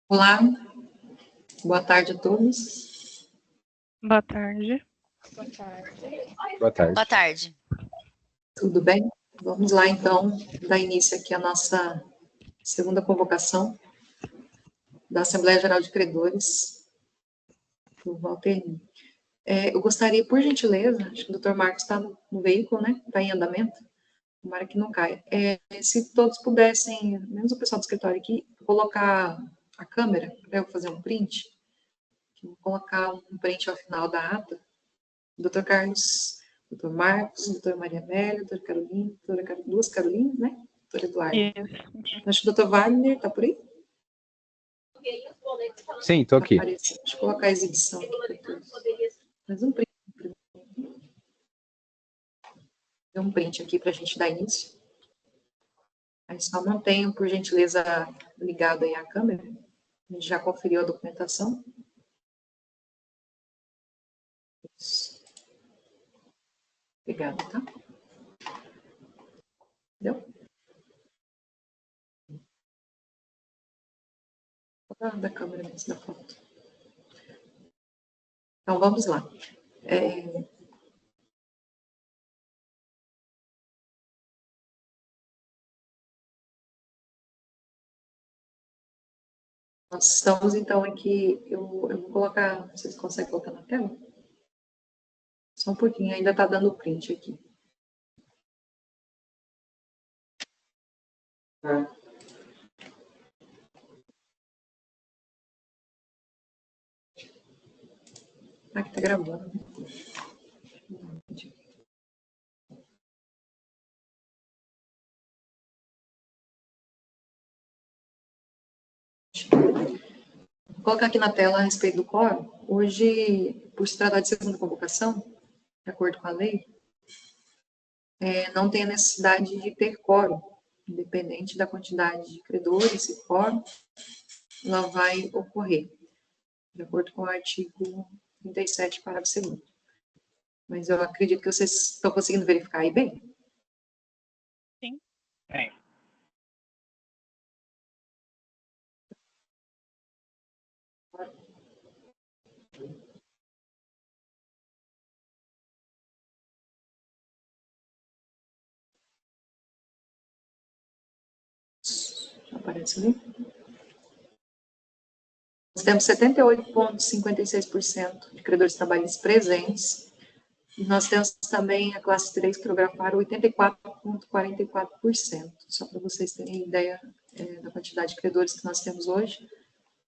Olá, boa tarde a todos. Boa tarde. Boa tarde. Boa tarde. Boa tarde. Tudo bem? Vamos lá, então, dar início aqui à nossa segunda convocação da Assembleia Geral de Credores do Valterni. Eu gostaria, por gentileza, acho que o Dr. Marcos está no veículo, né? Está em andamento, tomara que não caia. Se todos pudessem, menos o pessoal do escritório aqui, colocar a câmera para eu fazer um print, vou colocar um print ao final da ata. Dr. Carlos, Dr. Marcos, Dr. Maria Amélia, Dr. Carolina, duas Carolinas, né? Dr. Eduardo. Isso. Acho que o Dr. Wagner está por aí? Sim, estou aqui. Deixa eu colocar a exibição aqui para todos. Mais um print. Um print aqui para a gente dar início. Aí só mantenham, por gentileza, ligado aí a câmera. A gente já conferiu a documentação. Isso. Obrigada, tá? Entendeu? Da câmera mesmo, da foto. Então, vamos lá. Nós estamos, então, aqui, eu vou colocar, vocês conseguem colocar na tela? Só um pouquinho, ainda está dando print aqui. Aqui está gravando. Vou colocar aqui na tela a respeito do quórum. Hoje, por se tratar de segunda convocação, de acordo com a lei, não tem a necessidade de ter quórum, independente da quantidade de credores, esse quórum ela vai ocorrer, de acordo com o artigo 37, parágrafo 2º. Mas eu acredito que vocês estão conseguindo verificar aí bem? Sim. Já aparece ali. Nós temos 78,56% de credores trabalhistas presentes. E nós temos também a classe 3 que prografaram 84,44%. Só para vocês terem ideia da quantidade de credores que nós temos hoje,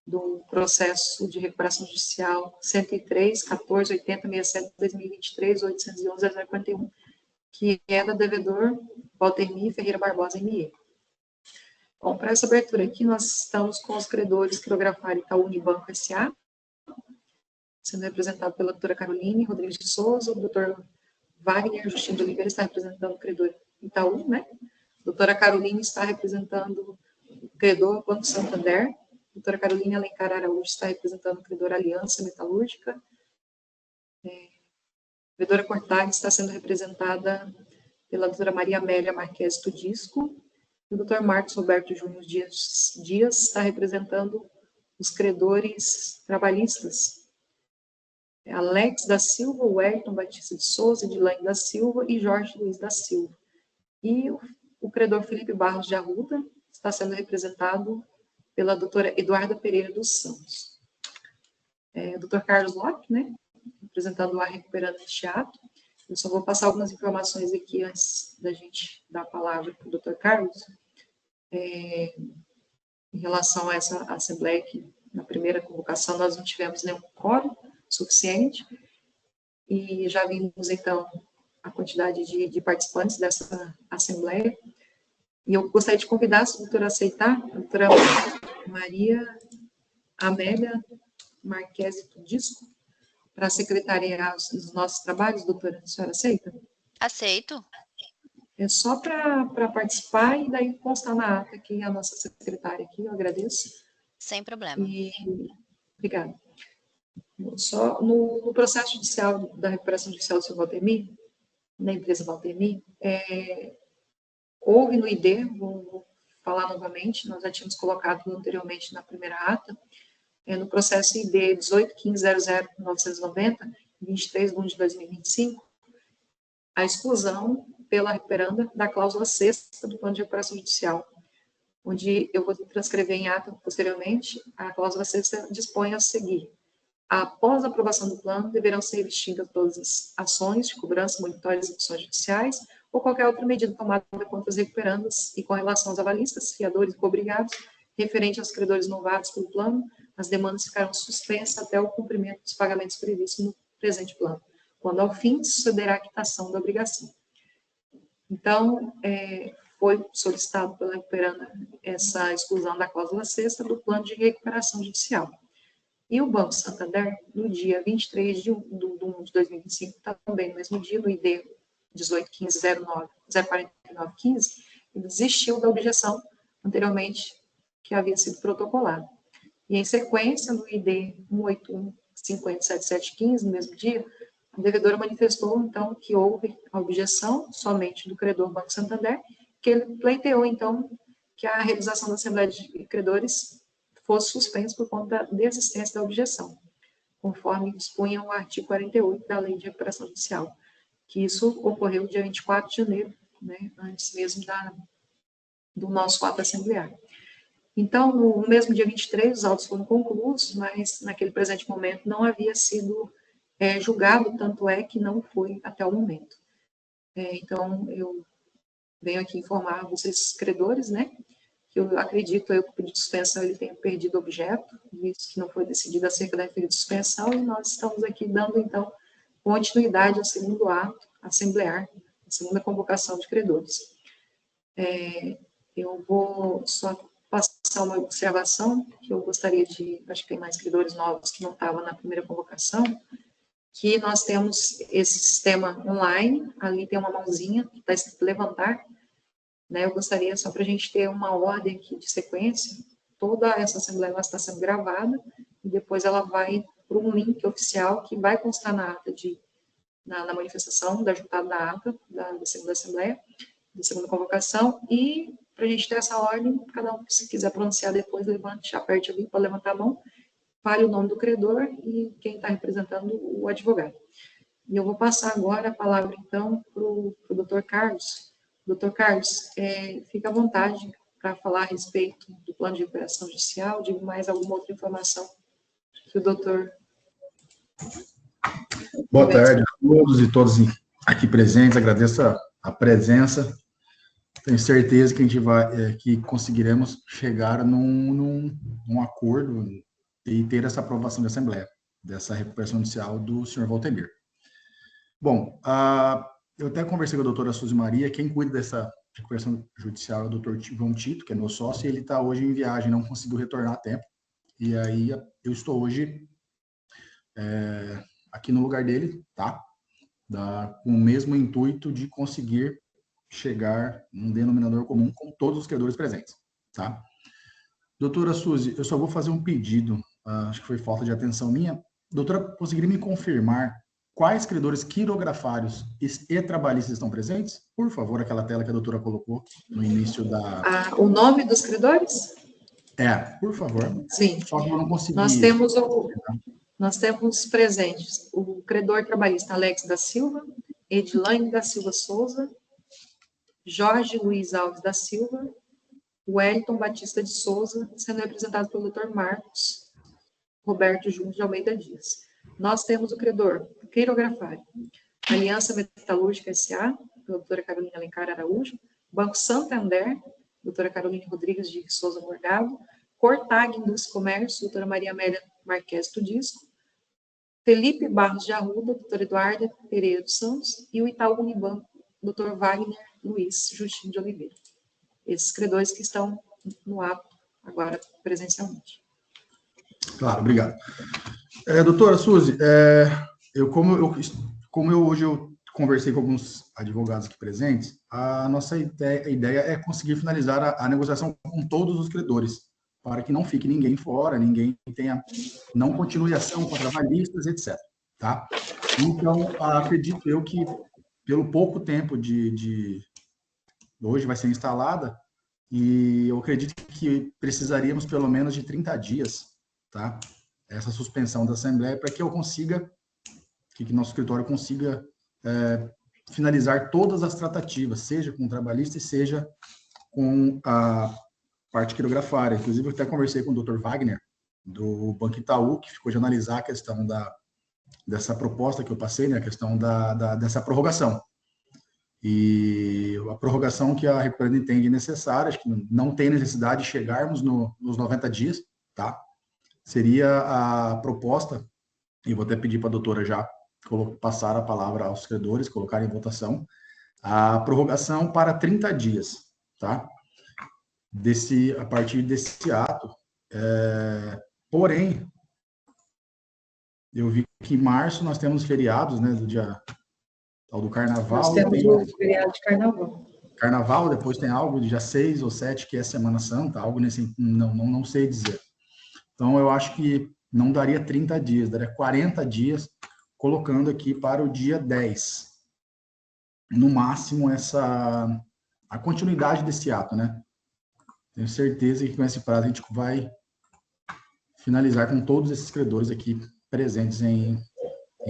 do processo de recuperação judicial 103, 14, 80, 67, 2023, 811, 041, que é da devedor Valterni Ferreira Barbosa, ME. Bom, para essa abertura aqui, nós estamos com os credores que prografaram Itaú Unibanco S.A., sendo representado pela doutora Caroline Rodrigues de Souza, o doutor Wagner Justino de Oliveira está representando o credor Itaú, né? A doutora Caroline está representando o credor Banco Santander, a doutora Caroline Alencar Araújo está representando o credor Aliança Metalúrgica, a credora Cortades está sendo representada pela doutora Maria Amélia Marques Tudisco, e o doutor Marcos Roberto Júnior Dias está representando os credores trabalhistas, Alex da Silva, Wellington Batista de Souza, Edilane da Silva e Jorge Luiz da Silva. E o credor Felipe Barros de Arruda está sendo representado pela doutora Eduarda Pereira dos Santos. O doutor Carlos Lopes, né, representando a Recuperando este ato. Eu só vou passar algumas informações aqui antes da gente dar a palavra para o doutor Carlos, em relação a essa assembleia que, na primeira convocação, nós não tivemos nenhum quórum suficiente, e já vimos, então, a quantidade de participantes dessa assembleia, e eu gostaria de convidar, se a doutora aceitar, a doutora Maria Amélia Marques Tudisco, para secretariar os nossos trabalhos, doutora, a senhora aceita? Aceito. É só para participar e daí constar na ata aqui a nossa secretária aqui, eu agradeço. Sem problema. Obrigada. Só no processo judicial da recuperação judicial do seu Valterni, na empresa Valtemi, houve no ID, vou falar novamente, nós já tínhamos colocado anteriormente na primeira ata, no processo ID 18.15.00.990, 23 de junho de 2025, a exclusão pela recuperanda da cláusula 6ª do plano de recuperação judicial, onde eu vou transcrever em ata posteriormente, a cláusula 6ª dispõe a seguir. Após a aprovação do plano, deverão ser extintas todas as ações de cobrança, monitórios e execuções judiciais ou qualquer outra medida tomada contra as recuperandas e com relação aos avalistas, fiadores e cobrigados, referente aos credores novados pelo plano, as demandas ficarão suspensas até o cumprimento dos pagamentos previstos no presente plano, quando ao fim sucederá a quitação da obrigação. Então, foi solicitado pela recuperanda essa exclusão da cláusula 6ª do plano de recuperação judicial. E o Banco Santander, no dia 23 de 1 de 2025, também no mesmo dia, no ID 18.15.09.049.15, desistiu da objeção anteriormente que havia sido protocolada. E, em sequência, no ID 181.50.77.15, no mesmo dia, a devedora manifestou, então, que houve a objeção somente do credor Banco Santander, que ele pleiteou, então, que a realização da Assembleia de Credores fosse suspensa por conta da desistência da objeção, conforme dispunha o artigo 48 da Lei de Recuperação Judicial, que isso ocorreu dia 24 de janeiro, né, antes mesmo do nosso ato assembleário. Então, no mesmo dia 23, os autos foram concluídos, mas naquele presente momento não havia sido julgado, tanto é que não foi até o momento. Então, eu venho aqui informar vocês, credores, né, que eu acredito que o pedido de suspensão ele tenha perdido objeto, visto que não foi decidido acerca da referida suspensão, e nós estamos aqui dando, então, continuidade ao segundo ato assemblear, a segunda convocação de credores. Eu vou só passar uma observação, que eu gostaria de, acho que tem mais credores novos que não estavam na primeira convocação, que nós temos esse sistema online, ali tem uma mãozinha que está escrito levantar, né, eu gostaria só para a gente ter uma ordem aqui de sequência, toda essa assembleia está sendo gravada, e depois ela vai para um link oficial que vai constar na ata na manifestação da juntada da ata da segunda assembleia, da segunda convocação, e para a gente ter essa ordem, cada um, se quiser pronunciar depois, levante, aperte ali para levantar a mão, fale o nome do credor e quem está representando o advogado. E eu vou passar agora a palavra, então, para o Dr. Carlos. Dr. Carlos, fica à vontade para falar a respeito do plano de recuperação judicial, de mais alguma outra informação que o doutor... Boa tarde a todos e todas aqui presentes, agradeço a presença, tenho certeza que a gente que conseguiremos chegar num acordo e ter essa aprovação da Assembleia, dessa recuperação judicial do senhor Valtemir. Bom, eu até conversei com a doutora Suzy Maria, quem cuida dessa recuperação judicial é o doutor João Tito, que é meu sócio, e ele está hoje em viagem, não conseguiu retornar a tempo, e aí eu estou hoje aqui no lugar dele, tá? Com o mesmo intuito de conseguir chegar num denominador comum com todos os credores presentes, tá? Doutora Suzy, eu só vou fazer um pedido, acho que foi falta de atenção minha. Doutora, conseguiria me confirmar quais credores quirografários e trabalhistas estão presentes? Por favor, aquela tela que a doutora colocou no início da... o nome dos credores? Por favor. Sim. Só que eu não consegui... Nós temos presentes o credor trabalhista Alex da Silva, Edilane da Silva Souza, Jorge Luiz Alves da Silva, Wellington Batista de Souza, sendo representado pelo Dr. Marcos Roberto Júnior de Almeida Dias. Nós temos o credor quirografário, Aliança Metalúrgica S.A., doutora Carolina Alencar Araújo, Banco Santander, doutora Carolina Rodrigues de Souza Morgado, Cortag Indústria e Comércio, doutora Maria Amélia Marques Tudisco, Felipe Barros de Arruda, doutora Eduarda Pereira dos Santos, e o Itaú Unibanco, doutor Wagner Luiz Justino de Oliveira. Esses credores que estão no ato agora presencialmente. Claro, obrigado. Doutora Suzy, como eu hoje conversei com alguns advogados aqui presentes, a nossa ideia é conseguir finalizar a negociação com todos os credores, para que não fique ninguém fora, ninguém não continue ação contra avalistas, etc. Tá? Então, acredito eu que pelo pouco tempo hoje vai ser instalada, e eu acredito que precisaríamos pelo menos de 30 dias, tá? Essa suspensão da Assembleia, para que eu consiga, que nosso escritório consiga finalizar todas as tratativas, seja com o trabalhista e seja com a parte quirografária. Inclusive, eu até conversei com o Dr. Wagner, do Banco Itaú, que ficou de analisar a questão dessa proposta que eu passei, né, a questão dessa prorrogação. E a prorrogação que a Recuperação entende necessária, acho que não tem necessidade de chegarmos nos 90 dias, tá? Seria a proposta, e vou até pedir para a doutora já passar a palavra aos credores, colocar em votação, a prorrogação para 30 dias, tá? A partir desse ato. Porém, eu vi que em março nós temos feriados, né, do dia tal do Carnaval. Nós temos o feriado de Carnaval. Carnaval, depois tem algo de dia 6 ou 7, que é Semana Santa, algo nesse, não sei dizer. Então, eu acho que não daria 30 dias, daria 40 dias, colocando aqui para o dia 10. No máximo, a continuidade desse ato, né? Tenho certeza que com esse prazo a gente vai finalizar com todos esses credores aqui presentes em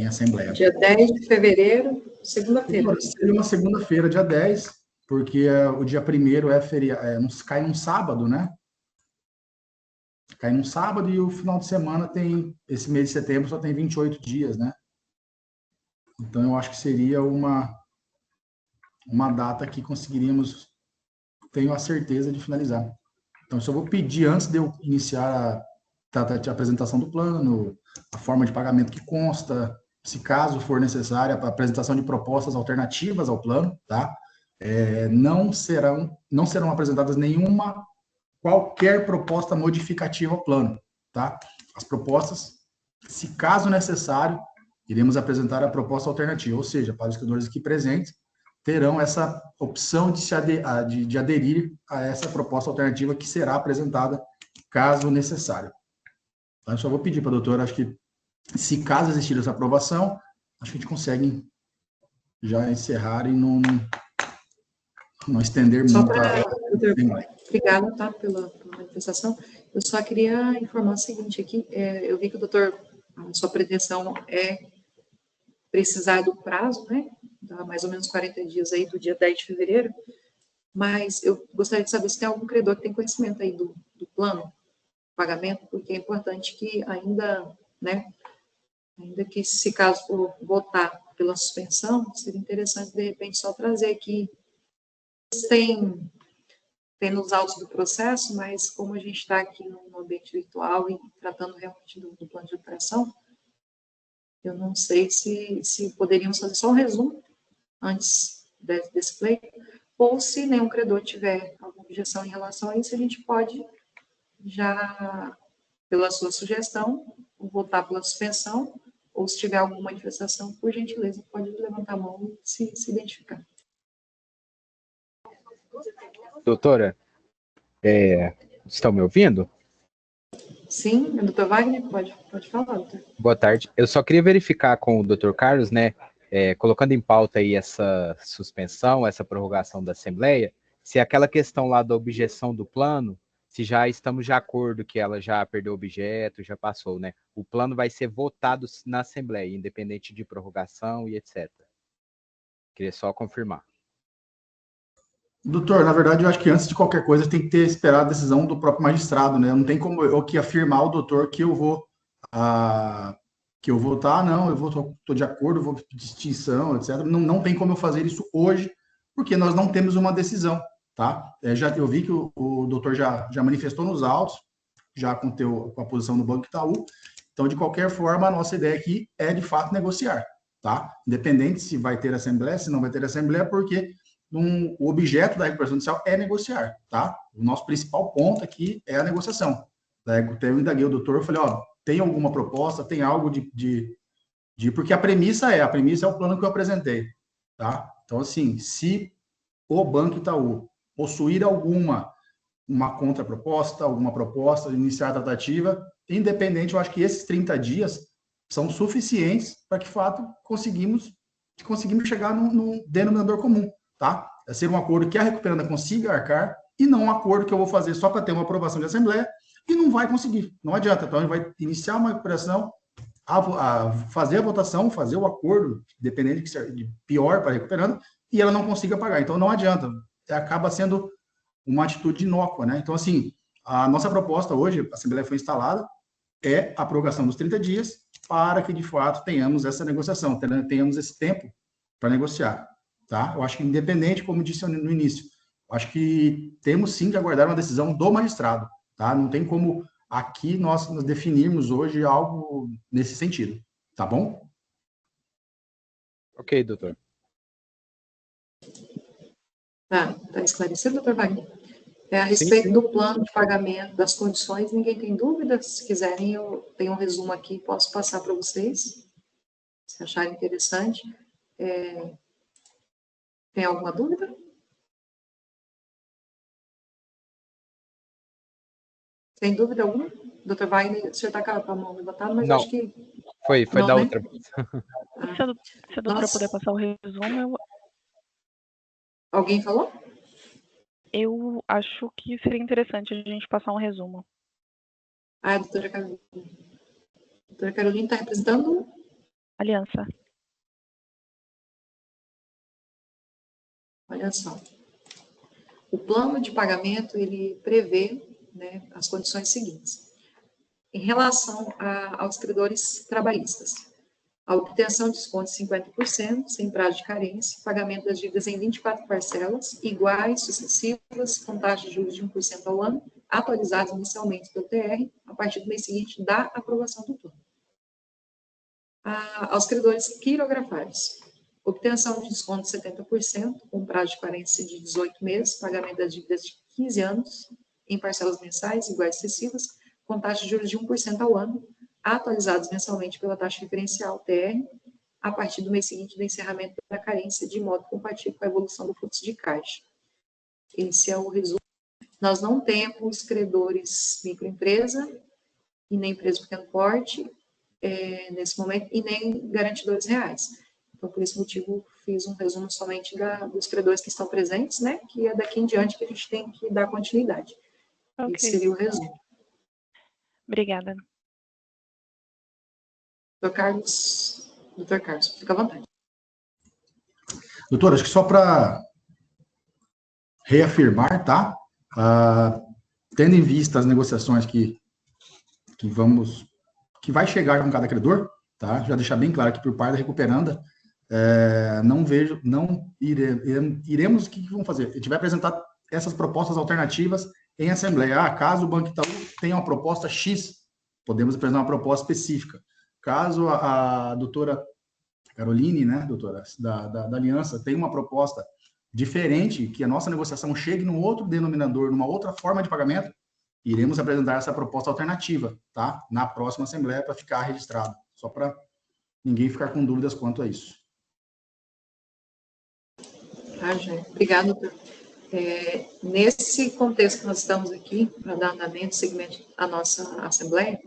Assembleia. Dia 10 de fevereiro, segunda-feira. Seria uma segunda-feira, dia 10, porque o dia 1º é feriado, cai num sábado, né? Cai num sábado e o final de semana esse mês de setembro só tem 28 dias, né? Então, eu acho que seria uma data que conseguiríamos, tenho a certeza de finalizar. Então, só vou pedir, antes de eu iniciar a apresentação do plano, a forma de pagamento que consta, se caso for necessária, a apresentação de propostas alternativas ao plano, tá? Não serão apresentadas qualquer proposta modificativa ao plano, tá? As propostas, se caso necessário, iremos apresentar a proposta alternativa, ou seja, para os credores aqui presentes, terão essa opção de aderir a essa proposta alternativa que será apresentada, caso necessário. Então, eu só vou pedir para a doutora, acho que, se caso existir essa aprovação, acho que a gente consegue já encerrar e não estender muito. Só para... Obrigada, tá, pela manifestação. Eu só queria informar o seguinte aqui, eu vi que o doutor, a sua pretensão é precisar do prazo, né, dá mais ou menos 40 dias aí, do dia 10 de fevereiro, mas eu gostaria de saber se tem algum credor que tem conhecimento aí do plano de pagamento, porque é importante que ainda que, se caso for votar pela suspensão, seria interessante, de repente, só trazer aqui, tem nos autos do processo, mas como a gente está aqui no ambiente virtual e tratando realmente do plano de operação, eu não sei se poderíamos fazer só um resumo antes desse pleito, ou se nenhum credor tiver alguma objeção em relação a isso, a gente pode já, pela sua sugestão, votar pela suspensão, ou se tiver alguma manifestação, por gentileza, pode levantar a mão e se identificar. Doutora, estão me ouvindo? Sim, doutor Wagner, pode falar, doutor. Boa tarde. Eu só queria verificar com o doutor Carlos, né, colocando em pauta aí essa suspensão, essa prorrogação da Assembleia, se aquela questão lá da objeção do plano, se já estamos de acordo que ela já perdeu o objeto, já passou, né? O plano vai ser votado na Assembleia, independente de prorrogação e etc. Queria só confirmar. Doutor, na verdade, eu acho que antes de qualquer coisa tem que ter esperado a decisão do próprio magistrado, né? Não tem como eu aqui afirmar ao doutor que eu vou não, eu estou de acordo, vou pedir extinção, etc. Não tem como eu fazer isso hoje, porque nós não temos uma decisão, tá? Eu vi que o doutor já manifestou nos autos, já com a posição do Banco Itaú. Então, de qualquer forma, a nossa ideia aqui é, de fato, negociar, tá? Independente se vai ter assembleia, se não vai ter assembleia, porque o objeto da recuperação judicial é negociar, tá? O nosso principal ponto aqui é a negociação. Eu indaguei o doutor, eu falei, tem alguma proposta, tem algo porque a premissa é o plano que eu apresentei, tá? Então, assim, se o Banco Itaú possuir uma contraproposta, alguma proposta, iniciar a tratativa, independente, eu acho que esses 30 dias são suficientes para que, de fato, conseguimos conseguimos chegar num denominador comum, tá? É ser um acordo que a recuperanda consiga arcar e não um acordo que eu vou fazer só para ter uma aprovação de assembleia e não vai conseguir, não adianta. Então, a gente vai iniciar uma recuperação, fazer a votação, fazer o acordo, dependendo de que seja pior para a recuperanda, e ela não consiga pagar. Então, não adianta, acaba sendo uma atitude inócua, né? Então, assim, a nossa proposta hoje, a Assembleia foi instalada, é a prorrogação dos 30 dias para que, de fato, tenhamos essa negociação, tenhamos esse tempo para negociar, tá? Eu acho que, independente, como disse no início, acho que temos, sim, que aguardar uma decisão do magistrado, tá? Não tem como aqui nós nos definirmos hoje algo nesse sentido, tá bom? Ok, doutor. Tá esclarecido, doutor Wagner? A respeito do plano de pagamento, das condições, ninguém tem dúvida? Se quiserem, eu tenho um resumo aqui, posso passar para vocês, se acharem interessante. Tem alguma dúvida? Sem dúvida alguma? Doutor Wagner, o senhor está com a mão levantada, mas Não. acho que... Foi Não, da né? outra. Se a doutora puder passar o resumo, Alguém falou? eu acho que seria interessante a gente passar um resumo. A doutora Carolina. A doutora Carolina está representando? Aliança. Olha só. O plano de pagamento, ele prevê, né, as condições seguintes. Em relação aos credores trabalhistas, a obtenção de desconto de 50%, sem prazo de carência, pagamento das dívidas em 24 parcelas, iguais, sucessivas, com taxa de juros de 1% ao ano, atualizados inicialmente pelo TR, a partir do mês seguinte da aprovação do plano. Aos credores quirografados, obtenção de desconto de 70%, com prazo de carência de 18 meses, pagamento das dívidas de 15 anos, em parcelas mensais, iguais sucessivas, com taxa de juros de 1% ao ano, atualizados mensalmente pela taxa referencial TR, a partir do mês seguinte do encerramento da carência, de modo compatível com a evolução do fluxo de caixa. Esse é o resumo. Nós não temos credores microempresa e nem empresa de pequeno porte, nesse momento, e nem garantidores reais. Então, por esse motivo, fiz um resumo somente dos credores que estão presentes, né, que é daqui em diante que a gente tem que dar continuidade. Ok. Esse seria o resumo. Obrigada. Doutor Carlos, fica à vontade. Doutor, acho que só para reafirmar, tá? Tendo em vista as negociações que vai chegar com cada credor, tá? Já deixar bem claro que por parte da recuperanda, iremos, o que vamos fazer? A gente vai apresentar essas propostas alternativas em assembleia. Caso o Banco Itaú tenha uma proposta X, podemos apresentar uma proposta específica. Caso a doutora Caroline, né, doutora, da Aliança, tenha uma proposta diferente, que a nossa negociação chegue num outro denominador, numa outra forma de pagamento, iremos apresentar essa proposta alternativa, tá? Na próxima assembleia, para ficar registrado. Só para ninguém ficar com dúvidas quanto a isso. Obrigada, doutor. Nesse contexto que nós estamos aqui, para dar andamento, segmento à nossa assembleia,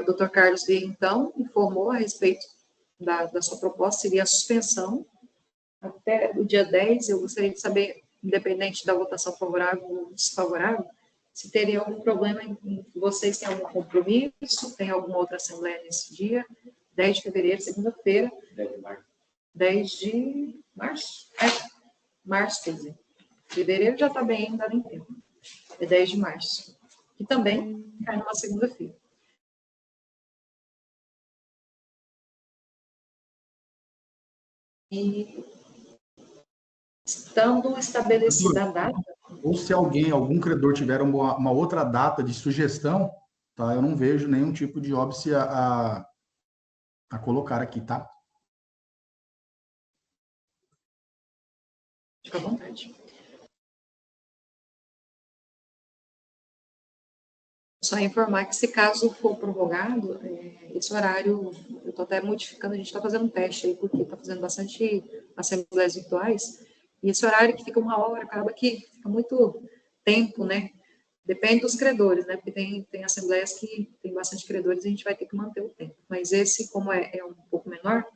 o doutor Carlos Vieira, então, informou a respeito da sua proposta, seria a suspensão até o dia 10. Eu gostaria de saber, independente da votação favorável ou desfavorável, se teria algum problema em vocês têm algum compromisso, tem alguma outra assembleia nesse dia, 10 de fevereiro, segunda-feira. 10 de março? Março, quer dizer. Fevereiro já está bem, dado em tempo. É 10 de março. Que também cai numa segunda-feira. E estando estabelecida a data... Ou se algum credor tiver uma outra data de sugestão, tá? Eu não vejo nenhum tipo de óbice a colocar aqui, tá? Fica à vontade. Só informar que, se caso for prorrogado, esse horário, eu estou até modificando, a gente está fazendo um teste aí, porque está fazendo bastante assembleias virtuais, e esse horário que fica 1 hora, acaba que fica muito tempo, né? Depende dos credores, né? Porque tem assembleias que tem bastante credores e a gente vai ter que manter o tempo. Mas esse, como é um pouco menor,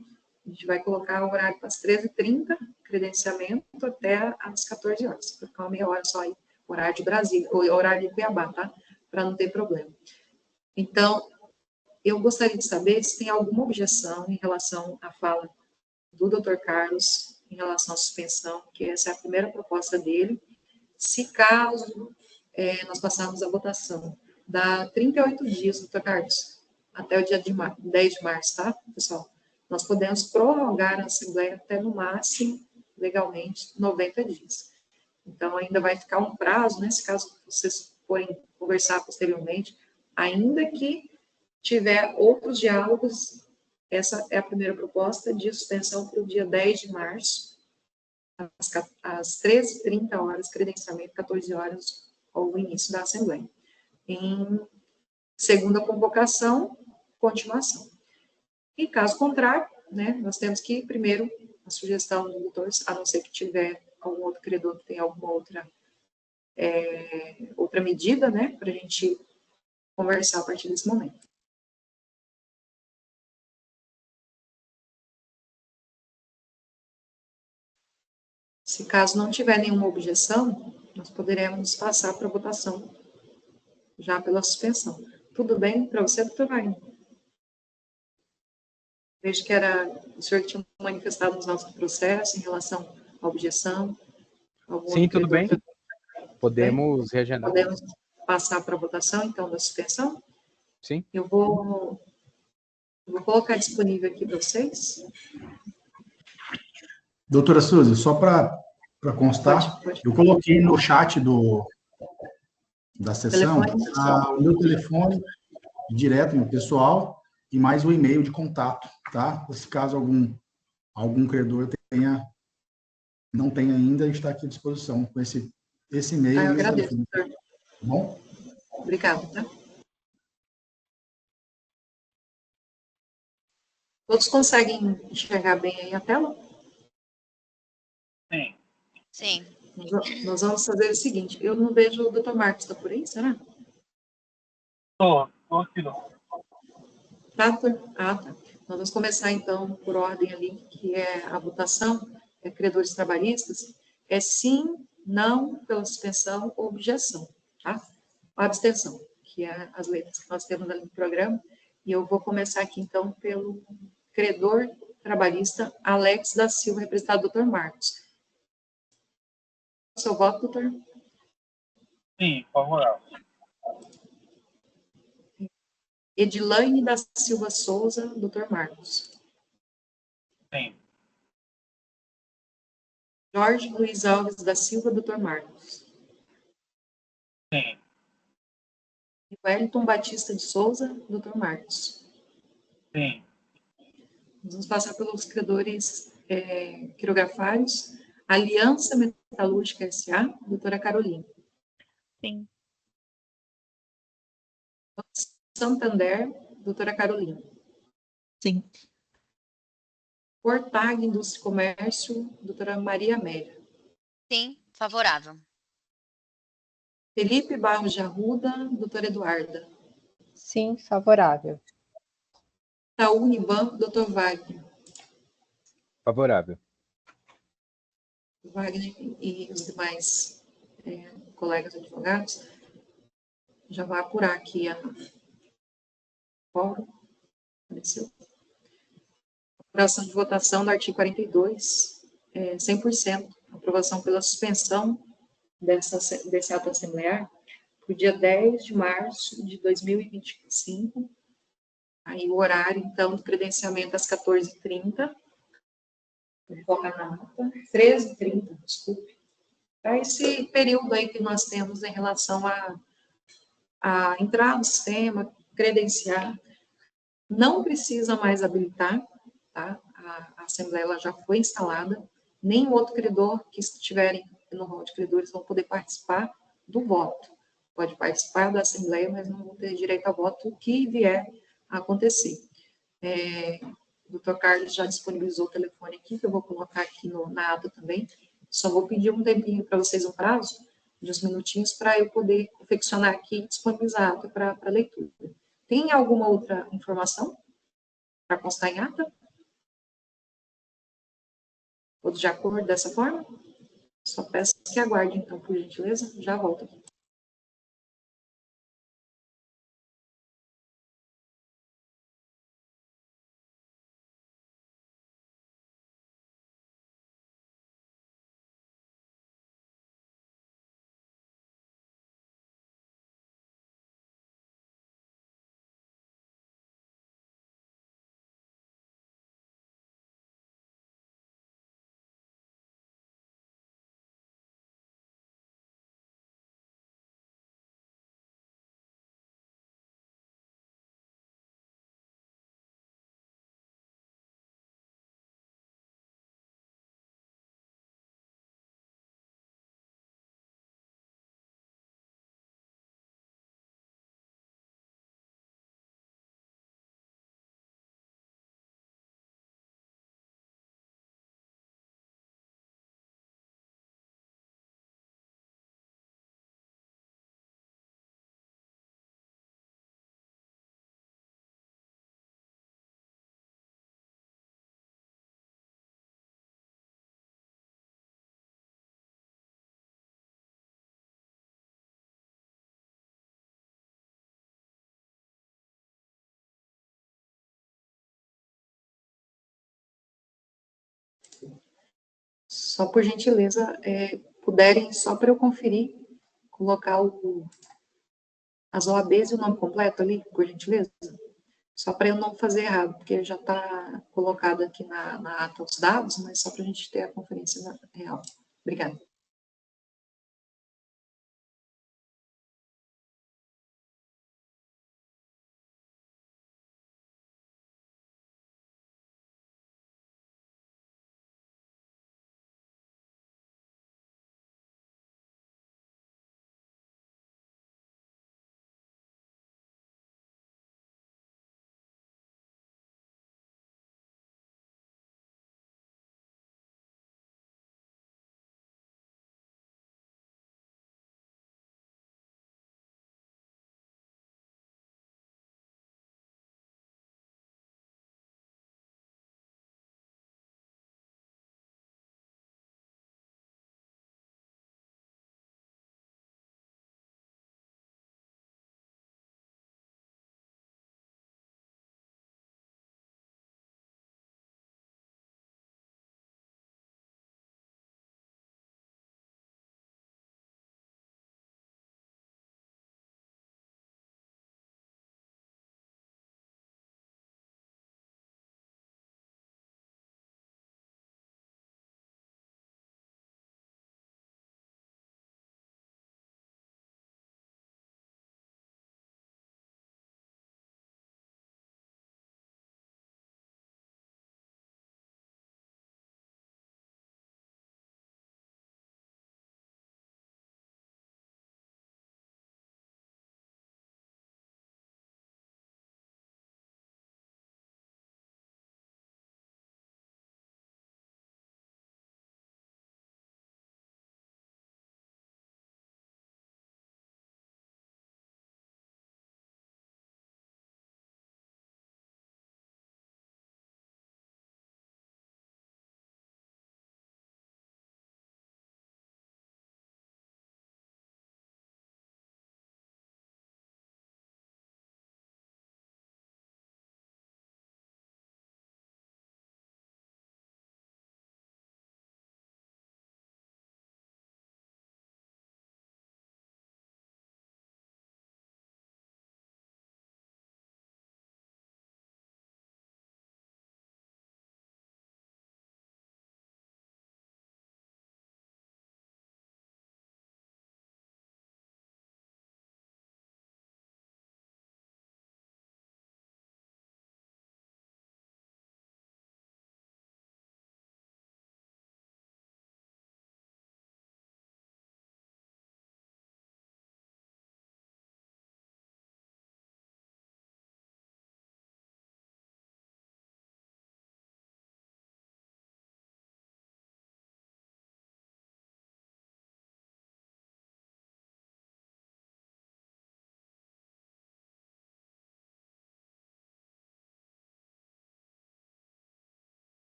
a gente vai colocar o horário para as 13h30, credenciamento, até às 14 horas. Para ficar uma meia hora só aí, horário de Brasília, ou horário de Cuiabá, tá? Para não ter problema. Então, eu gostaria de saber se tem alguma objeção em relação à fala do Dr. Carlos, em relação à suspensão, que essa é a primeira proposta dele. Se caso nós passarmos a votação, dá 38 dias, Dr. Carlos, até o dia 10 de março, tá, pessoal? Nós podemos prorrogar a Assembleia até, no máximo, legalmente, 90 dias. Então, ainda vai ficar um prazo, né, se caso vocês forem conversar posteriormente, ainda que tiver outros diálogos, essa é a primeira proposta de suspensão para o dia 10 de março, às 13h30, credenciamento, 14 horas, o início da Assembleia. Em segunda convocação, continuação. E caso contrário, né, nós temos que, primeiro, a sugestão do doutor, a não ser que tiver algum outro credor que tenha alguma outra medida, né, para a gente conversar a partir desse momento. Se caso não tiver nenhuma objeção, nós poderemos passar para a votação, já pela suspensão. Tudo bem para você, doutor Wagner? Vejo que era o senhor que tinha manifestado nos nossos processos em relação à objeção. Sim, tudo bem. Podemos reagendar. Podemos passar para a votação, então, da suspensão? Sim. Eu vou colocar disponível aqui para vocês. Doutora Suzy, só para constar, Pode. eu coloquei no chat da sessão o meu telefone direto, meu pessoal, e mais o e-mail de contato, tá? Se caso algum credor não tenha ainda, a gente está aqui à disposição com esse e-mail. Eu agradeço, doutor. Tá bom? Obrigada, tá? Todos conseguem enxergar bem aí a tela? Sim. Sim. Nós vamos fazer o seguinte, eu não vejo o doutor Marcos, está por aí, será? Estou aqui não. Tá, doutor? Ah, tá. Nós vamos começar, então, por ordem ali, que é a votação, credores trabalhistas, é sim, não, pela suspensão ou objeção, tá? Abstenção, que é as letras que nós temos ali no programa, e eu vou começar aqui, então, pelo credor trabalhista Alex da Silva, representado do doutor Marcos. Seu voto, doutor? Sim, favorável. Edilaine da Silva Souza, doutor Marcos. Sim. Jorge Luiz Alves da Silva, doutor Marcos. Sim. Wellington Batista de Souza, doutor Marcos. Sim. Nós vamos passar pelos credores quirografários. Aliança Metalúrgica S.A., doutora Carolina. Sim. Santander, doutora Carolina. Sim. Portag Indústria e Comércio, doutora Maria Amélia. Sim, favorável. Felipe Barros de Arruda, doutora Eduarda. Sim, favorável. Itaú Unibanco, doutor Wagner. Favorável. Wagner e os demais colegas advogados, já vai apurar aqui a quórum. Apareceu. Apuração de votação do artigo 42, 100%. Aprovação pela suspensão desse ato assemblear para o dia 10 de março de 2025. Aí o horário, então, do credenciamento às 14h30. Vou colocar na nota. 13h30, desculpe. Para esse período aí que nós temos em relação a entrar no sistema, credenciar. Não precisa mais habilitar, tá? A Assembleia ela já foi instalada. Nem outro credor que estiverem no rol de credores vão poder participar do voto. Pode participar da Assembleia, mas não vão ter direito a voto o que vier a acontecer. O doutor Carlos já disponibilizou o telefone aqui, que eu vou colocar aqui na ata também. Só vou pedir um tempinho para vocês, um prazo de uns minutinhos, para eu poder confeccionar aqui e disponibilizar a ata para leitura. Tem alguma outra informação para constar em ata? Todos de acordo dessa forma? Só peço que aguarde, então, por gentileza. Já volto. Só por gentileza, puderem, só para eu conferir, colocar as OABs e o nome completo ali, por gentileza. Só para eu não fazer errado, porque já está colocado aqui na ata os dados, mas só para a gente ter a conferência real. Obrigada.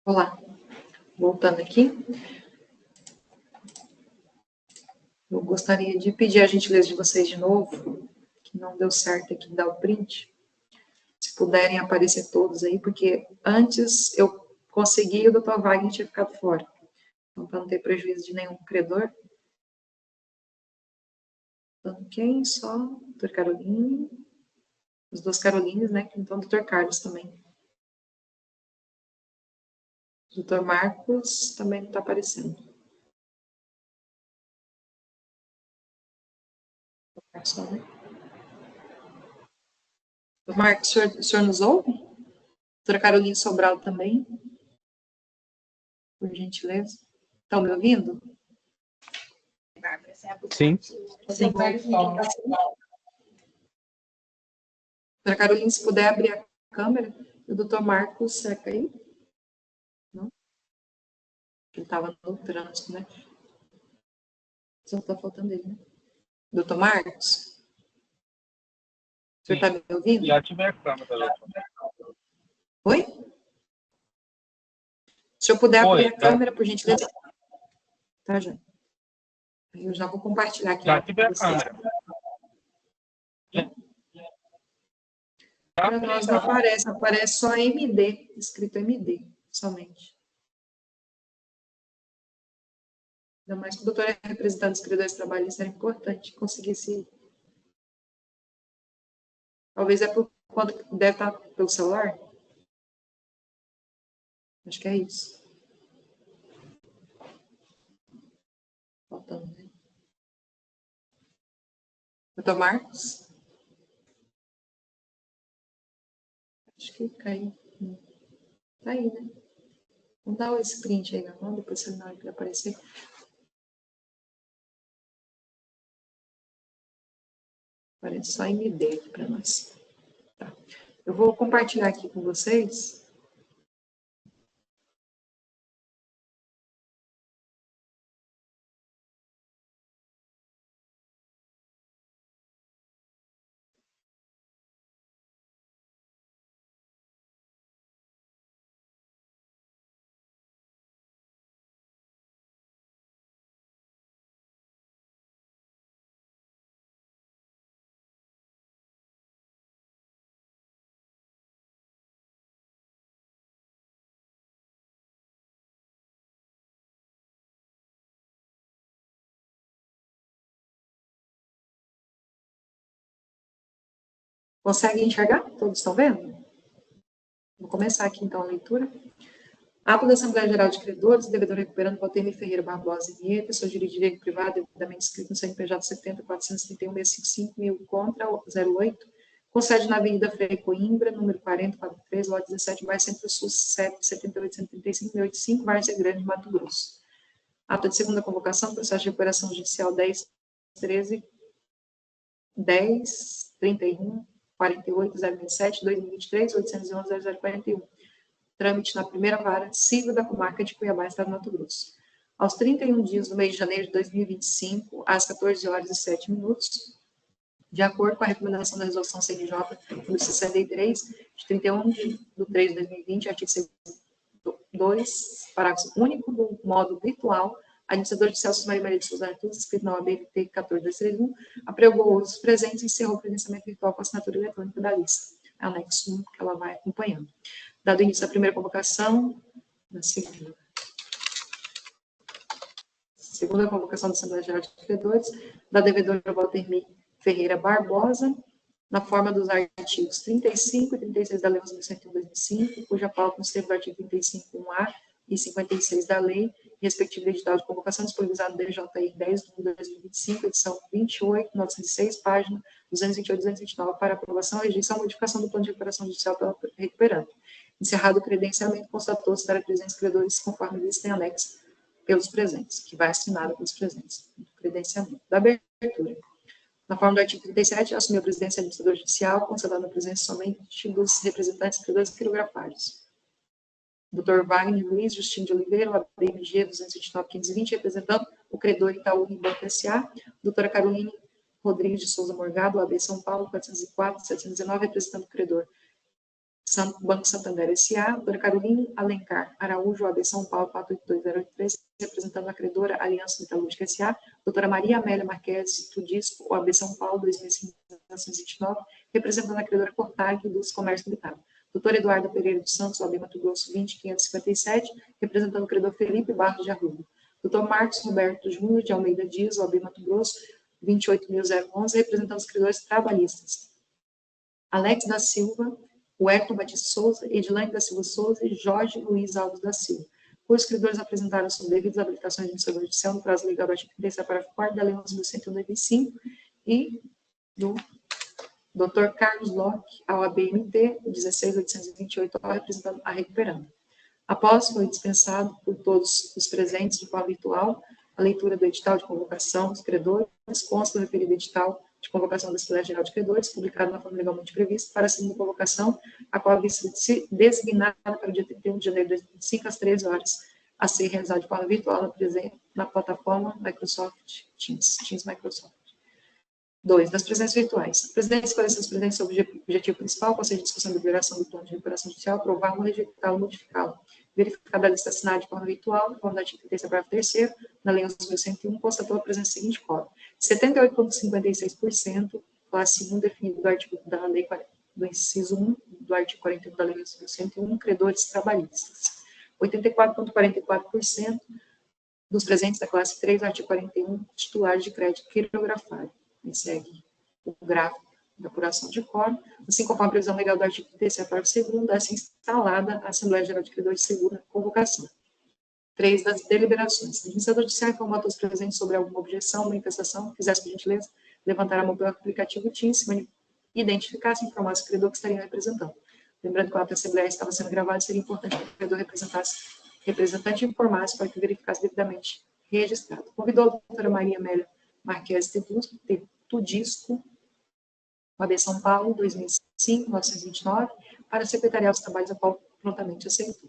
Olá, voltando aqui. Eu gostaria de pedir a gentileza de vocês de novo, que não deu certo aqui dar o print, se puderem aparecer todos aí, porque antes eu consegui e o Dr. Wagner tinha ficado fora. Então, para não ter prejuízo de nenhum credor. Então, quem? Só Dr. Caroline, as duas Carolines, né? Então, Dr. Carlos também. Dr. Marcos também não está aparecendo. Dr. Marcos, o senhor nos ouve? Doutora Carolina Sobral também, por gentileza. Estão me ouvindo? Sim. Sim. Doutora Carolina, se puder abrir a câmera. E o doutor Marcos, será que aí? Não? Ele estava no trânsito, né? Só está faltando ele, né? Doutor Marcos? O senhor está me ouvindo? Já tive a câmera, doutor. Oi? Se eu puder abrir a Tá. câmera, por gentileza. Tá, já. Eu já vou compartilhar aqui. Já tive a câmera. Para nós não aparece, aparece só MD, escrito MD, somente. Ainda mais que o doutor é representante dos credores trabalhistas, era importante conseguir esse. Talvez é por conta que deve estar pelo celular. Acho que é isso. Faltando, né? Doutor Marcos? Acho que caiu. Tá aí, né? Vamos dar esse print aí na mão, depois se na hora que ele aparecer. Aparece só MD aqui para nós. Tá. Eu vou compartilhar aqui com vocês. Conseguem enxergar? Todos estão vendo? Vou começar aqui, então, a leitura. Ato da Assembleia Geral de Credores, devedor recuperando Valtemir Ferreira Barbosa e Nieta, pessoa jurídica de direito privado, devidamente inscrito no CNPJ 70.431.655.000 contra 08, com sede na Avenida Frei Coimbra, número 4043, lote 17, bairro Centro-Sul, 7835.085, Várzea Grande, Mato Grosso. Ato de segunda convocação, processo de recuperação judicial 10.31, 48, 027, 2023, 811, 0041. Trâmite na primeira vara civil da comarca de Cuiabá, estado do Mato Grosso. Aos 31 dias do mês de janeiro de 2025, às 14 horas e 7 minutos, de acordo com a recomendação da resolução CNJ número 63, de 31 de 3 de 2020, artigo 2, parágrafo único do modo virtual, administrador de Celso Maria de Souza Artur, escrito na OABT 14231, apregou os presentes e encerrou o credenciamento virtual com assinatura eletrônica da lista. Anexo 1, que ela vai acompanhando. Dado início à primeira convocação, na segunda convocação da Assembleia Geral de Credores, da devedora Valtemir Ferreira Barbosa, na forma dos artigos 35 e 36 da Lei 11.101/2005, cuja pauta nos termos do artigo 35.1a e 56 da Lei, respectivo edital de convocação disponibilizado no DJI 10 de 2025, edição 28.906, página 228-229, para aprovação, rejeição ou modificação do plano de recuperação judicial pela recuperante. Encerrado o credenciamento, constatou-se estar presentes credores conforme lista em anexo pelos presentes, que vai assinado pelos presentes. Credenciamento. Da abertura. Na forma do artigo 37, assumiu a presidência administrador judicial, concedendo a presença somente dos representantes credores quirografários. Dr. Wagner Luiz Justino de Oliveira, ABMG 229.520, representando o credor Itaú Banco S.A. Doutora Caroline Rodrigues de Souza Morgado, AB São Paulo 404.719, representando o credor Banco Santander S.A., doutora Carolina Alencar Araújo, OAB São Paulo, 482083, representando a credora Aliança Metalúrgica S.A., doutora Maria Amélia Marques Tudisco, OAB São Paulo, 2529, representando a credora Cortag dos Comércio Limitado. Doutor Eduardo Pereira dos Santos, OAB Mato Grosso, 20557, representando o credor Felipe Barros de Arruda. Doutor Marcos Roberto Júnior de Almeida Dias, OAB Mato Grosso, 28.011, representando os credores trabalhistas. Alex da Silva, Wellington Batista Souza, Edilane da Silva Souza e Jorge Luiz Alves da Silva, cujos credores apresentaram suas devidas habilitações de administrador judicial no prazo legal do artigo 30, parágrafo 4 da Lei 11.101/2005, e do Dr. Carlos Locke, ao ABMT, 16.828, representando a Recuperando. Após foi dispensado por todos os presentes de forma virtual a leitura do edital de convocação dos credores, consta do referido edital de convocação da Assembleia Geral de Credores, publicado na forma legalmente prevista, para a segunda convocação, a qual havia sido designada para o dia 31 de janeiro de 2025, às 13 horas, a ser realizada de forma virtual na plataforma Microsoft Teams Microsoft. 2. Das presenças virtuais. A presidente esclareceu os presentes sobre o objetivo principal, ou seja, a discussão da liberação do plano de recuperação judicial, aprová-lo, rejeitá-lo, modificá-lo. Verificada a lista assinada de forma virtual, na forma da artigo 30, parágrafo 3º, na Lei 11.101, constatou a presença seguinte quórum: 78,56%, classe 1, definido do artigo da Lei do inciso 1, do artigo 41 da Lei 11.101, credores trabalhistas. 84,44% dos presentes da classe 3, do artigo 41, titulares de crédito quirografário. E segue o gráfico da apuração de quórum, assim conforme a previsão legal do artigo 37, parágrafo 2º, deve ser instalada a Assembleia Geral de Credores de segunda convocação. 3. Das deliberações. O administrador judicial informou a todos os presentes sobre alguma objeção, manifestação, fizesse por gentileza levantar a mão pelo aplicativo Teams, identificasse e informasse o credor que estaria representando. Lembrando que a Assembleia estava sendo gravada, seria importante que o credor representante informasse para que verificasse devidamente registrado. Convidou a doutora Maria Amélia Marques Tudisco, OAB São Paulo, 2005, 929, para secretariar os trabalhos, a qual prontamente aceitou.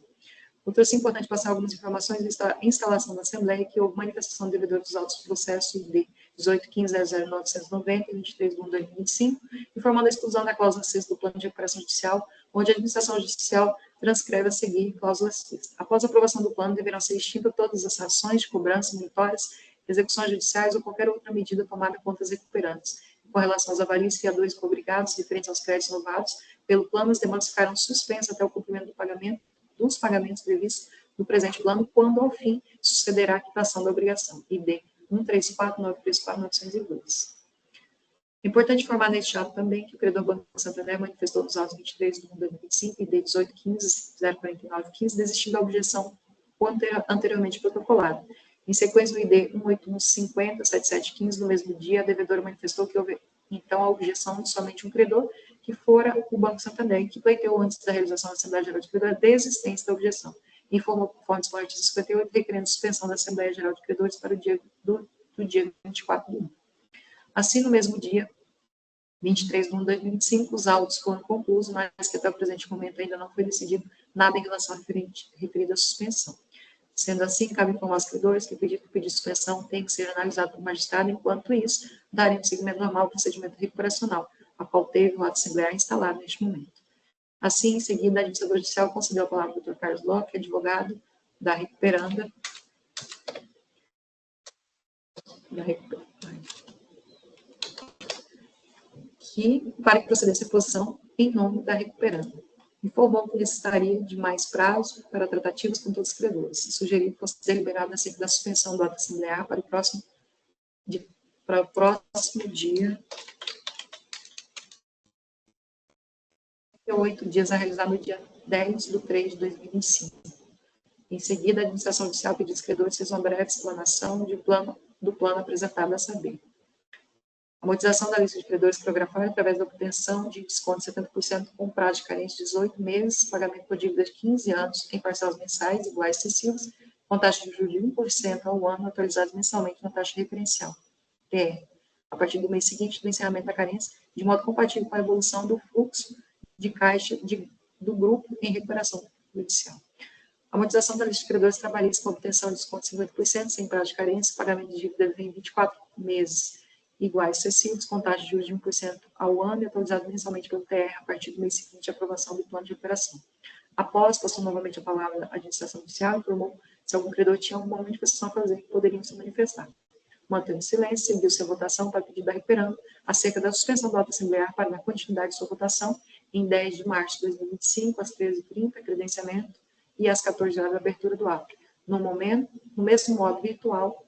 Outro importante passar algumas informações da instalação da Assembleia, que houve manifestação de devedor dos autos do processo de 18.15.00.990 e 23.1.2025, informando a exclusão da cláusula 6 do Plano de Recuperação Judicial, onde a administração judicial transcreve a seguir cláusula 6. Após a aprovação do plano, deverão ser extintas todas as ações de cobrança, monitórias, execuções judiciais ou qualquer outra medida tomada contra os recuperantes. Com relação aos avalios fiadores cobrigados, referentes aos créditos novados, pelo plano, as demandas ficarão suspensas até o cumprimento dos pagamentos previstos no presente plano, quando, ao fim, sucederá a quitação da obrigação. ID 134.934.902. É importante informar neste ato também que o credor Banco Santander manifestou nos autos 23 de 2025 e D 1815.049.15, desistindo da objeção anteriormente protocolada. Em sequência, o ID 18150.7715, no mesmo dia, a devedora manifestou que houve, então, a objeção de somente um credor, que fora o Banco Santander, que pleiteou antes da realização da Assembleia Geral de Credores a desistência da objeção. Informou, conforme dispõe o artigo 58, requerendo suspensão da Assembleia Geral de Credores para o dia do dia 24 de 1. Assim, no mesmo dia, 23 de 1 de 2025, os autos foram concluídos, mas que até o presente momento ainda não foi decidido nada em relação à referida suspensão. Sendo assim, cabe informar aos credores que o pedido de suspensão tem que ser analisado pelo magistrado, enquanto isso, darem um seguimento normal ao procedimento recuperacional, a qual teve o ato assemblear instalado neste momento. Assim, em seguida, a administradora judicial concedeu a palavra ao Dr. Carlos Locke, advogado da Recuperanda, para que procedesse a posição em nome da Recuperanda. Informou que necessitaria de mais prazo para tratativas com todos os credores, e sugeriu que fosse deliberado acerca da suspensão do ato assemblear para o próximo dia, 8 dias a realizar no dia 10 de 3 de 2025. Em seguida, a administração judicial pediu aos credores fez uma breve explanação do plano apresentado a saber. A amortização da lista de credores quirografária através da obtenção de desconto de 70% com prazo de carência de 18 meses, pagamento por dívida de 15 anos em parcelas mensais iguais excessivas, com taxa de juros de 1% ao ano, atualizados mensalmente na taxa referencial, TR, a partir do mês seguinte do encerramento da carência, de modo compatível com a evolução do fluxo de caixa do grupo em recuperação judicial. A amortização da lista de credores trabalhistas com obtenção de desconto de 50%, sem prazo de carência, pagamento de dívida em 24 meses, iguais sucessivos, contagem de juros de 1% ao ano e atualizado mensalmente pelo TR a partir do mês seguinte à aprovação do plano de recuperação. Após, passou novamente a palavra à administração judicial, informou se algum credor tinha alguma manifestação a fazer, poderiam se manifestar. Mantendo silêncio, seguiu sua votação para pedido da recuperando acerca da suspensão do ato assemblear para dar continuidade de sua votação em 10 de março de 2025, às 13h30, credenciamento, e às 14 horas, abertura do ato. No mesmo modo virtual,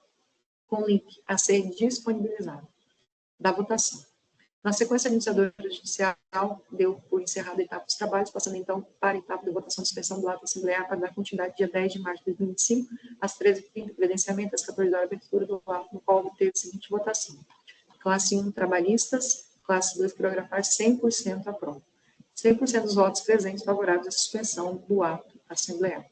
com link a ser disponibilizado da votação. Na sequência, a administradora judicial deu por encerrada a etapa dos trabalhos, passando então para a etapa de votação de suspensão do ato assemblear para dar continuidade dia 10 de março de 2025, às 13h30, credenciamento, às 14 horas, abertura do ato, no qual obteve a seguinte votação. Classe 1, trabalhistas, classe 2, quirografares, 100% aprova. 100% dos votos presentes favoráveis à suspensão do ato assemblear.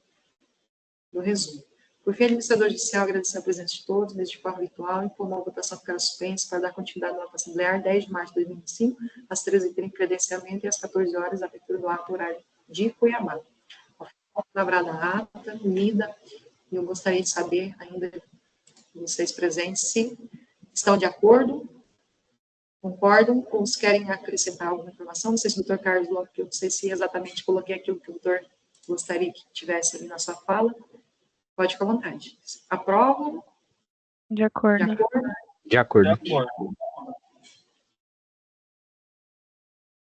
No resumo. Por fim, a administradora judicial agradeceu a presença de todos, mesmo de forma virtual, e informou a votação ficar suspensa para dar continuidade no ato assemblear 10 de março de 2025, às 13h30, credenciamento, e às 14 horas, abertura do ato horário de Cuiabá. Lavrada a ata, lida, e eu gostaria de saber ainda, vocês presentes, se estão de acordo, concordam, ou se querem acrescentar alguma informação. Não sei se o doutor Carlos Lopes, eu não sei se exatamente coloquei aquilo que o doutor gostaria que tivesse ali na sua fala. Pode ficar à vontade. Aprovam? De acordo. De acordo? De acordo. De acordo.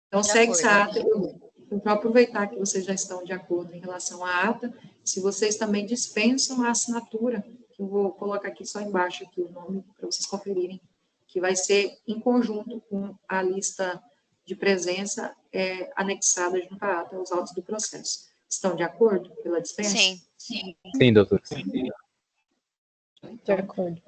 Então, De segue-se a acordo. ata. Eu vou aproveitar que vocês já estão de acordo em relação à ata. Se vocês também dispensam a assinatura, que eu vou colocar aqui só embaixo aqui o nome para vocês conferirem, que vai ser em conjunto com a lista de presença anexada junto à ata, os autos do processo. Estão de acordo pela dispensa? Sim, sim. Sim, doutor. De acordo.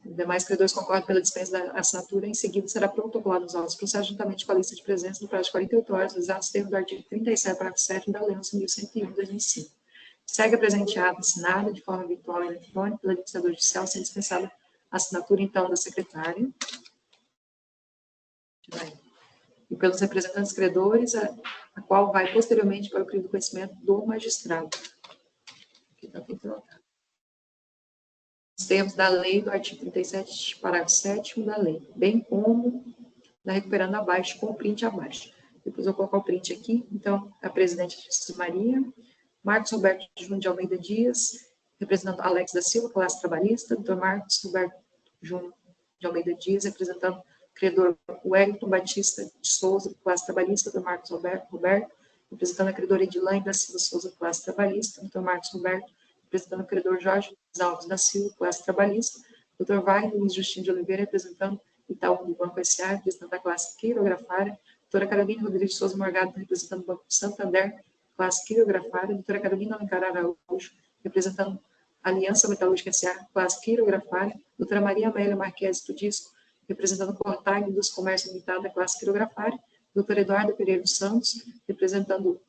Os demais credores concordam pela dispensa da assinatura. Em seguida, será protocolado os autos do processo juntamente com a lista de presença no prazo de 48 horas, usados termos do artigo 37, parágrafo 7 da Lei 11.101, de 2005. Segue a presente ata assinada de forma virtual e eletrônica pela administradora judicial, sendo dispensada a assinatura, então, da secretária. E pelos representantes credores, a qual vai posteriormente para o crime do conhecimento do magistrado. Aqui está tudo colocado. Os termos da lei do artigo 37, parágrafo 7º da lei, bem como da recuperando abaixo, com o print abaixo. Depois eu vou colocar o print aqui. Então, a presidente Justiça Maria, Marcos Roberto Júnior de Almeida Dias, representando Alex da Silva, classe trabalhista, Dr. Marcos Roberto Júnior de Almeida Dias, representando credor Wellington Batista de Souza, classe trabalhista, Dr. Marcos Roberto, representando a credora Edilane da Silva Souza, classe trabalhista, Dr. Marcos Roberto, representando o credor Jorge Alves da Silva, classe trabalhista, Dr. Wagner Luiz Justino de Oliveira, representando Itaú do Banco S.A., representando a classe quirografária, doutora Carolina Rodrigues de Souza Morgado, representando o Banco Santander, classe quirografária, doutora Carolina Alencar Araújo, representando a Aliança Metalúrgica S.A., classe quirografária, doutora Maria Amélia Marques Tudisco, representando o Cortag dos Comércios Limitada, classe quirografária, doutor Eduardo Pereira dos Santos, representando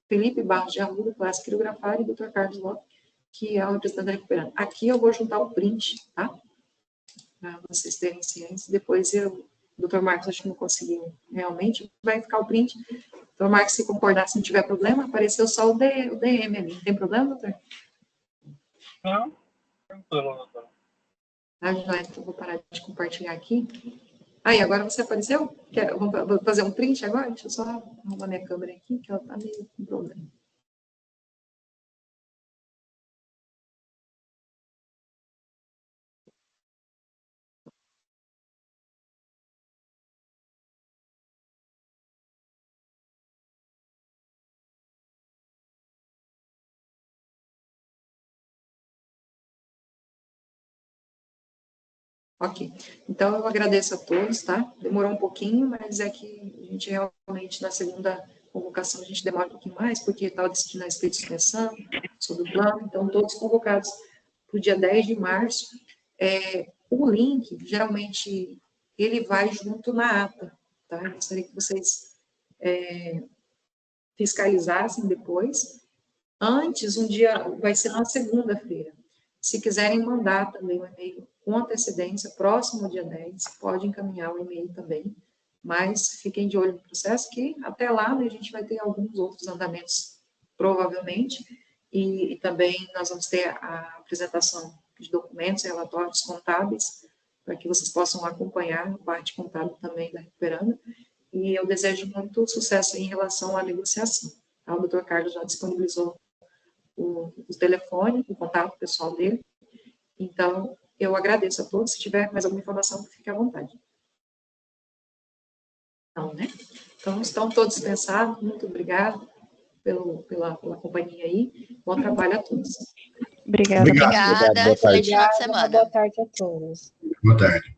Felipe Barros de Arruda, classe quirografária, e doutor Carlos Lopes, que é o representante da recuperando. Aqui eu vou juntar o print, tá? Para vocês terem ciência. Depois o doutor Marcos, acho que não conseguiu realmente, vai ficar o print. Doutor Marcos, se concordar, se não tiver problema, apareceu só o DM ali. Não tem problema, doutor? Não, tranquilo, doutor. Ah, já, então eu vou parar de compartilhar aqui. Aí, agora você apareceu? Vou fazer um print agora? Deixa eu só arrumar minha câmera aqui, que ela está meio com problema. Ok. Então, eu agradeço a todos, tá? Demorou um pouquinho, mas é que a gente realmente, na segunda convocação, a gente demora um pouquinho mais, porque estava decidindo a respeito de suspensão, sobre o plano, então, todos convocados para o dia 10 de março. O link, geralmente, ele vai junto na ata, tá? Eu gostaria que vocês fiscalizassem depois. Antes, um dia, vai ser na segunda-feira. Se quiserem mandar também um e-mail com antecedência, próximo ao dia 10, pode encaminhar o e-mail também, mas fiquem de olho no processo, que até lá, né, a gente vai ter alguns outros andamentos, provavelmente, e também nós vamos ter a apresentação de documentos, relatórios contábeis, para que vocês possam acompanhar a parte contábil também da Recuperando, e eu desejo muito sucesso em relação à negociação. Tá? O Dr. Carlos já disponibilizou o telefone, o contato pessoal dele, então eu agradeço a todos. Se tiver mais alguma informação, fique à vontade. Não, né? Então, estão todos dispensados. Muito obrigado pela companhia aí. Bom trabalho a todos. Obrigada. Obrigado. Obrigada. Boa tarde. Excelente final de Obrigada, semana. boa tarde a todos. Boa tarde.